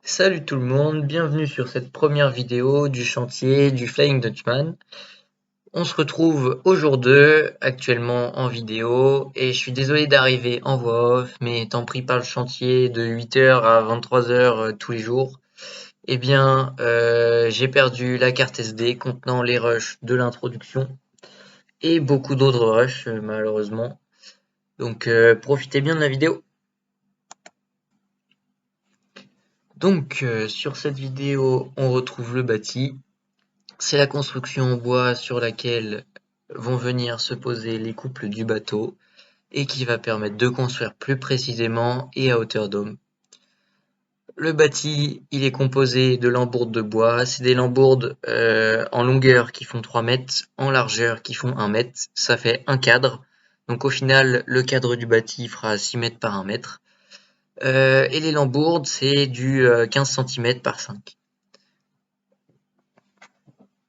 Salut tout le monde, bienvenue sur cette première vidéo du chantier du Flying Dutchman. On se retrouve au jour 2, actuellement en vidéo, et je suis désolé d'arriver en voix off, mais étant pris par le chantier de 8h à 23h tous les jours, j'ai perdu la carte SD contenant les rushs de l'introduction et beaucoup d'autres rushs malheureusement. Donc profitez bien de la vidéo. Donc sur cette vidéo, on retrouve le bâti. C'est la construction en bois sur laquelle vont venir se poser les couples du bateau et qui va permettre de construire plus précisément et à hauteur d'homme. Le bâti, il est composé de lambourdes de bois. C'est des lambourdes en longueur qui font 3 mètres, en largeur qui font 1 mètre. Ça fait un cadre. Donc au final, le cadre du bâti fera 6 mètres par 1 mètre. Et les lambourdes, c'est du 15 cm par 5.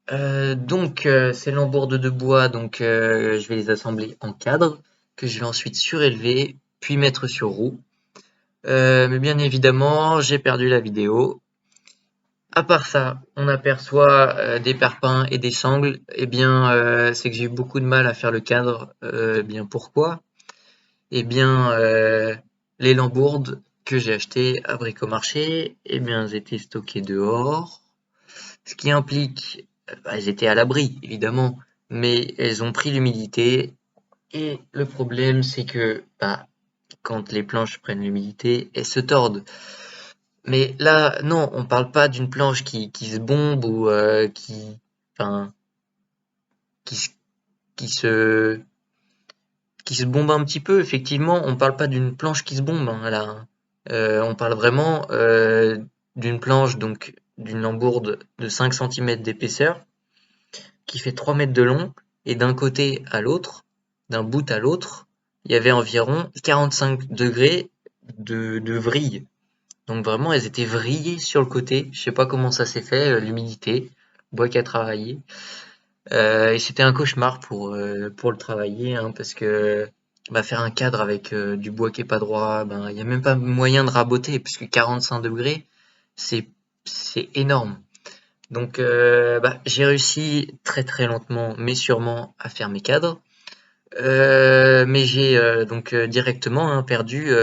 Ces lambourdes de bois, je vais les assembler en cadre, que je vais ensuite surélever, puis mettre sur roue. Mais bien évidemment, j'ai perdu la vidéo. À part ça, on aperçoit des parpaings et des sangles. C'est que j'ai eu beaucoup de mal à faire le cadre. Pourquoi? Eh bien, les lambourdes que j'ai achetées à Bricomarché, elles étaient stockées dehors. Ce qui implique, elles étaient à l'abri, évidemment, mais elles ont pris l'humidité. Et le problème, c'est que quand les planches prennent l'humidité, elles se tordent. Mais là, non, on parle pas d'une planche qui se bombe ou enfin, qui, se- qui se, qui se bombe un petit peu. Effectivement, on parle pas d'une planche qui se bombe, hein, là. On parle vraiment d'une planche, donc d'une lambourde de 5 cm d'épaisseur qui fait 3 mètres de long, et d'un côté à l'autre, d'un bout à l'autre, il y avait environ 45 degrés de vrille. Donc vraiment, elles étaient vrillées sur le côté. Je sais pas comment ça s'est fait, l'humidité, bois qui a travaillé. Et c'était un cauchemar pour le travailler, hein, parce que faire un cadre avec du bois qui est pas droit, il y a même pas moyen de raboter, puisque 45 degrés, c'est c'est énorme. Donc j'ai réussi très très lentement mais sûrement à faire mes cadres. Mais j'ai directement perdu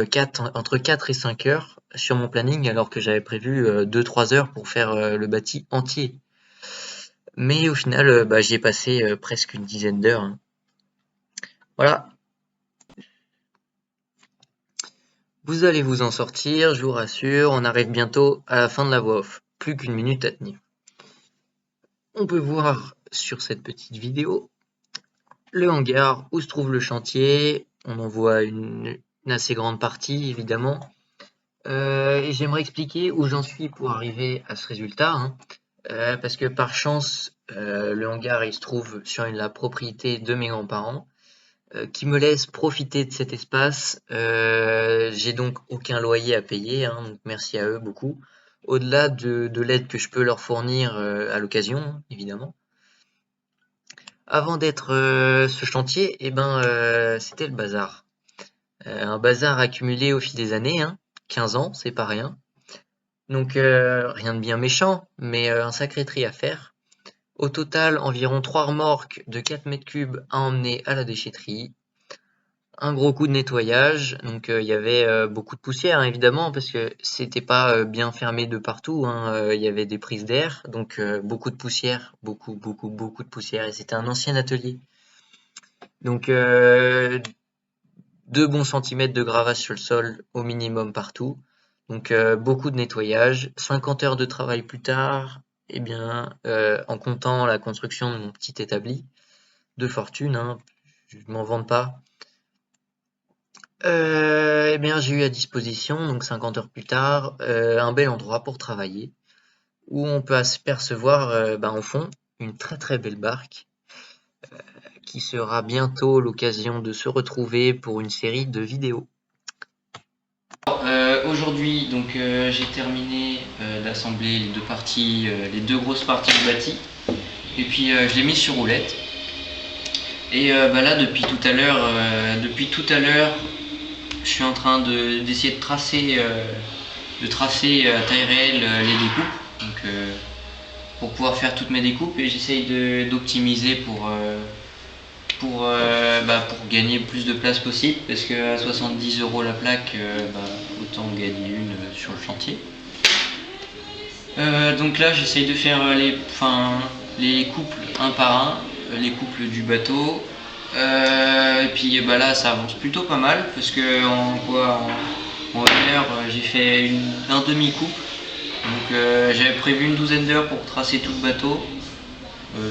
entre 4 et 5 heures sur mon planning alors que j'avais prévu 2-3 heures pour faire le bâti entier. Mais au final, j'y ai passé presque une dizaine d'heures, hein. Voilà, vous allez vous en sortir, je vous rassure, on arrive bientôt à la fin de la voix off. Plus qu'une minute à tenir. On peut voir sur cette petite vidéo le hangar où se trouve le chantier. On en voit une assez grande partie, évidemment. Et j'aimerais expliquer où j'en suis pour arriver à ce résultat, hein. Parce que par chance, le hangar il se trouve sur la propriété de mes grands-parents, qui me laissent profiter de cet espace. J'ai donc aucun loyer à payer, hein, donc merci à eux beaucoup. Au-delà de l'aide que je peux leur fournir à l'occasion, hein, évidemment. Avant d'être ce chantier, c'était le bazar. Un bazar accumulé au fil des années, hein. 15 ans, c'est pas rien. Donc rien de bien méchant, mais un sacré tri à faire. Au total, environ 3 remorques de 4 mètres cubes à emmener à la déchetterie. Un gros coup de nettoyage, donc il y avait beaucoup de poussière, hein, évidemment, parce que c'était pas bien fermé de partout, hein. Il y avait des prises d'air, donc beaucoup de poussière, beaucoup de poussière, et c'était un ancien atelier. Donc 2 bons centimètres de gravats sur le sol au minimum partout. Donc beaucoup de nettoyage. 50 heures de travail plus tard, en comptant la construction de mon petit établi de fortune, hein, je m'en vante pas. J'ai eu à disposition, donc 50 heures plus tard, un bel endroit pour travailler, où on peut apercevoir au fond une très très belle barque qui sera bientôt l'occasion de se retrouver pour une série de vidéos. Aujourd'hui, j'ai terminé d'assembler les deux parties, les deux grosses parties du bâti, et puis je l'ai mis sur roulette. Et là, depuis tout à l'heure, je suis en train d'essayer de tracer tracer à taille réelle les découpes, donc, pour pouvoir faire toutes mes découpes, et j'essaye d'optimiser pour gagner le plus de place possible, parce que à 70 € la plaque, autant en gagner une sur le chantier. Donc là j'essaye de faire les couples un par un, les couples du bateau. Et puis là ça avance plutôt pas mal, parce que en 1 heure j'ai fait un demi-couple. Donc j'avais prévu une douzaine d'heures pour tracer tout le bateau.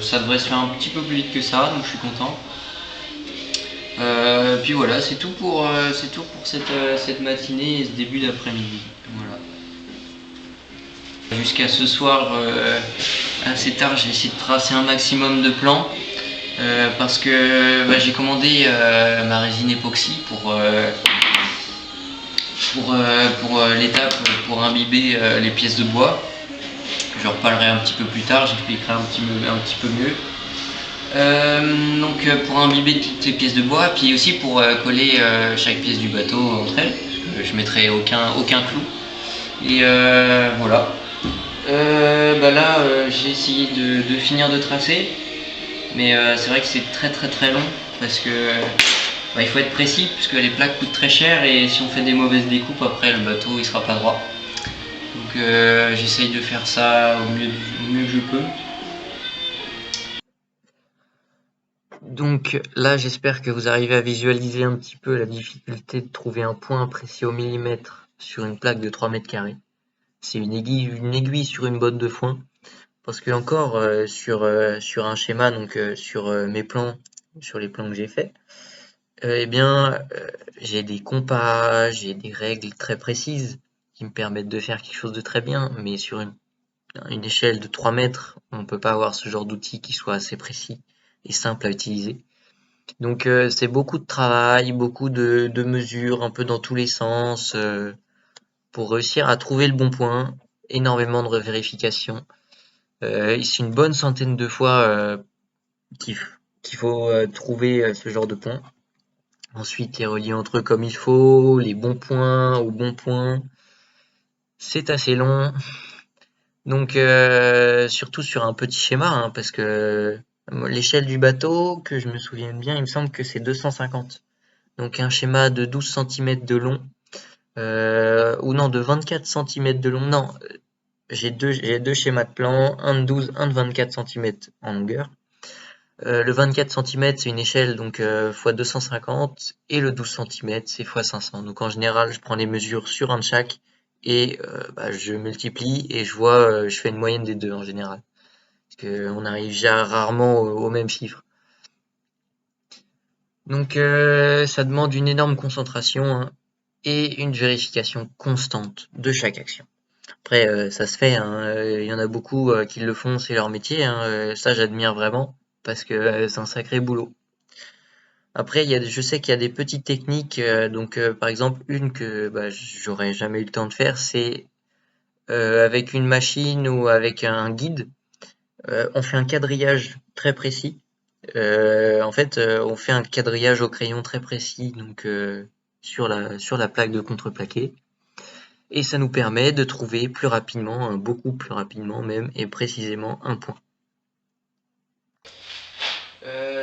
Ça devrait se faire un petit peu plus vite que ça, donc je suis content. Puis voilà, c'est tout pour cette matinée et ce début d'après-midi. Voilà. Jusqu'à ce soir, assez tard, j'ai essayé de tracer un maximum de plans, parce que j'ai commandé ma résine époxy pour l'étape pour imbiber les pièces de bois. Je reparlerai un petit peu plus tard, j'expliquerai un petit peu mieux. Donc pour imbiber toutes ces pièces de bois, puis aussi pour coller chaque pièce du bateau entre elles, parce que je mettrai aucun clou. Et voilà. Là j'ai essayé de finir de tracer, mais c'est vrai que c'est très long, parce que il faut être précis, puisque les plaques coûtent très cher, et si on fait des mauvaises découpes, après le bateau il sera pas droit. Donc j'essaye de faire ça au mieux que je peux. Donc là, j'espère que vous arrivez à visualiser un petit peu la difficulté de trouver un point précis au millimètre sur une plaque de 3 mètres carrés. C'est une aiguille sur une botte de foin. Parce que encore sur un schéma, donc sur mes plans, sur les plans que j'ai faits, j'ai des compas, j'ai des règles très précises qui me permettent de faire quelque chose de très bien, mais sur une échelle de 3 mètres, on ne peut pas avoir ce genre d'outil qui soit assez précis et simple à utiliser. Donc c'est beaucoup de travail, beaucoup de mesures, un peu dans tous les sens, pour réussir à trouver le bon point, énormément de vérifications. C'est une bonne centaine de fois qu'il faut trouver ce genre de points. Ensuite, les relier entre eux comme il faut, les bons points au bon point. C'est assez long. Donc, surtout sur un petit schéma, hein, parce que l'échelle du bateau, que je me souvienne bien, il me semble que c'est 250. Donc un schéma de 12 cm de long, ou non, de 24 cm de long. Non, j'ai deux schémas de plan, un de 12, un de 24 cm en longueur. Le 24 cm, c'est une échelle donc x 250, et le 12 cm, c'est x 500. Donc en général, je prends les mesures sur un de chaque, et je multiplie, et je fais une moyenne des deux en général. Parce qu'on arrive déjà rarement au même chiffre. Donc ça demande une énorme concentration, hein, et une vérification constante de chaque action. Après, ça se fait, hein, y en a beaucoup qui le font, c'est leur métier, hein, ça j'admire vraiment, parce que c'est un sacré boulot. Après, je sais qu'il y a des petites techniques, donc par exemple une que j'aurais jamais eu le temps de faire, c'est avec une machine ou avec un guide, on fait un quadrillage très précis. On fait un quadrillage au crayon très précis, donc sur la plaque de contreplaqué, et ça nous permet de trouver plus rapidement, beaucoup plus rapidement même, et précisément un point.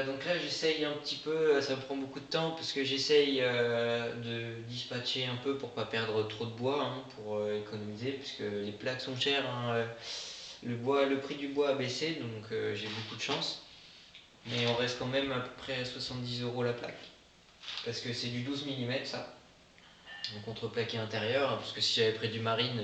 Donc là j'essaye un petit peu, ça me prend beaucoup de temps parce que j'essaye de dispatcher un peu pour pas perdre trop de bois, hein, pour économiser, puisque les plaques sont chères, hein, le prix du bois a baissé, donc j'ai beaucoup de chance. Mais on reste quand même à peu près à 70 € la plaque. Parce que c'est du 12 mm ça, en contreplaqué intérieur, hein, parce que si j'avais pris du marine,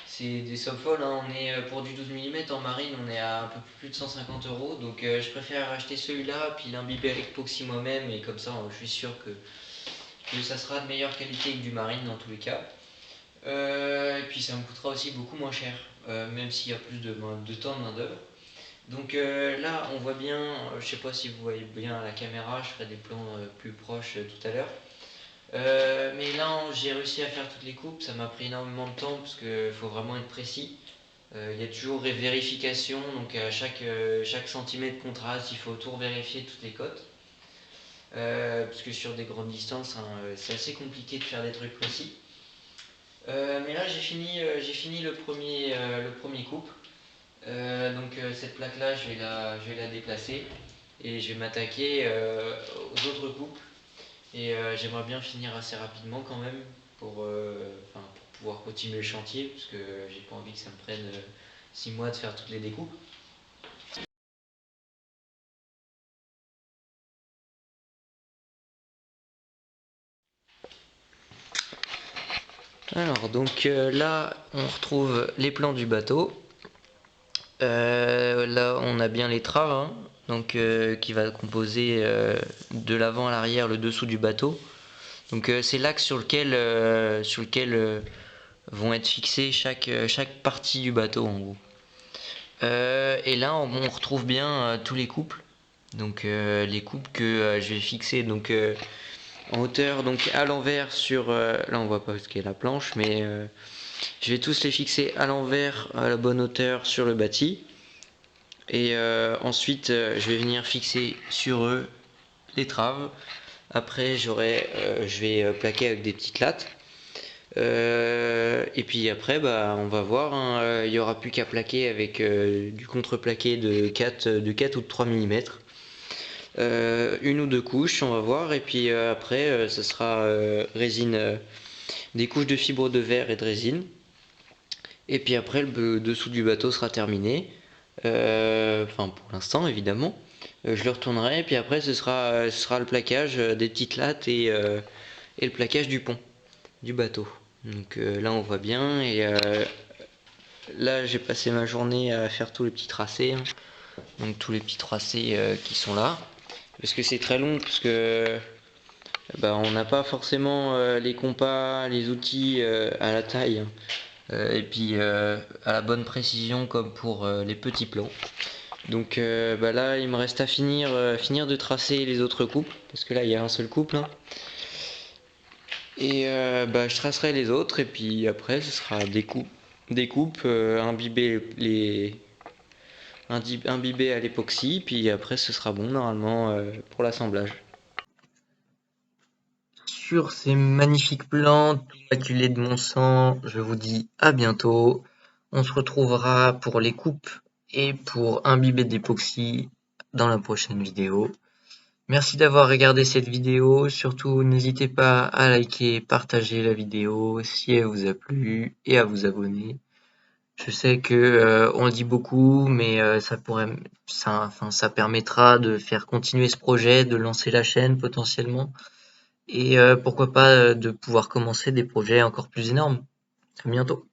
c'est des sommes folles, hein. On est pour du 12 mm en marine, on est à un peu plus de 150 €. Donc je préfère acheter celui-là, puis l'imbiber avec l'époxy moi-même, et comme ça je suis sûr que ça sera de meilleure qualité que du marine dans tous les cas. Et puis ça me coûtera aussi beaucoup moins cher, même s'il y a plus de temps de main d'œuvre. Donc là on voit bien, je sais pas si vous voyez bien à la caméra, je ferai des plans plus proches tout à l'heure. Mais là j'ai réussi à faire toutes les coupes, ça m'a pris énormément de temps parce qu'il faut vraiment être précis. Il y a toujours des vérifications, donc à chaque centimètre qu'on trace, il faut tout vérifier toutes les cotes. Parce que sur des grandes distances, hein, c'est assez compliqué de faire des trucs précis. Mais là j'ai fini le premier couple. Cette plaque là je vais la déplacer et je vais m'attaquer aux autres couples. J'aimerais bien finir assez rapidement quand même pour pouvoir continuer le chantier parce que j'ai pas envie que ça me prenne 6 mois de faire toutes les découpes. Alors là on retrouve les plans du bateau. Là on a bien l'étrave qui va composer de l'avant à l'arrière le dessous du bateau. C'est l'axe sur lequel vont être fixées chaque partie du bateau en gros. Et là on retrouve bien tous les couples. Les couples que je vais fixer en hauteur à l'envers sur là on voit pas ce qu'est la planche mais je vais tous les fixer à l'envers à la bonne hauteur sur le bâti et ensuite je vais venir fixer sur eux les traves. Après je vais plaquer avec des petites lattes et puis après on va voir, il n'y aura plus qu'à plaquer avec du contreplaqué de 4 ou de 3 mm. Une ou deux couches, on va voir, et puis après, ce sera résine, des couches de fibre de verre et de résine. Et puis après, le dessous du bateau sera terminé. Enfin, pour l'instant, évidemment. Je le retournerai, et puis après, ce sera le plaquage des petites lattes et le plaquage du pont, du bateau. Là, on voit bien, et là, j'ai passé ma journée à faire tous les petits tracés. Tous les petits tracés qui sont là. Parce que c'est très long, parce que on n'a pas forcément les compas, les outils à la taille et puis à la bonne précision comme pour les petits plans. Là il me reste à finir de tracer les autres couples parce que là il y a un seul couple et je tracerai les autres et puis après ce sera des coupes imbibées à l'époxy puis après ce sera bon normalement pour l'assemblage. Sur ces magnifiques plans tout maculés de mon sang, je vous dis à bientôt. On se retrouvera pour les coupes et pour imbiber d'époxy dans la prochaine vidéo. Merci d'avoir regardé cette vidéo. Surtout, n'hésitez pas à liker, partager la vidéo si elle vous a plu et à vous abonner. Je sais que on le dit beaucoup, mais ça permettra de faire continuer ce projet, de lancer la chaîne potentiellement. Et pourquoi pas de pouvoir commencer des projets encore plus énormes. À bientôt.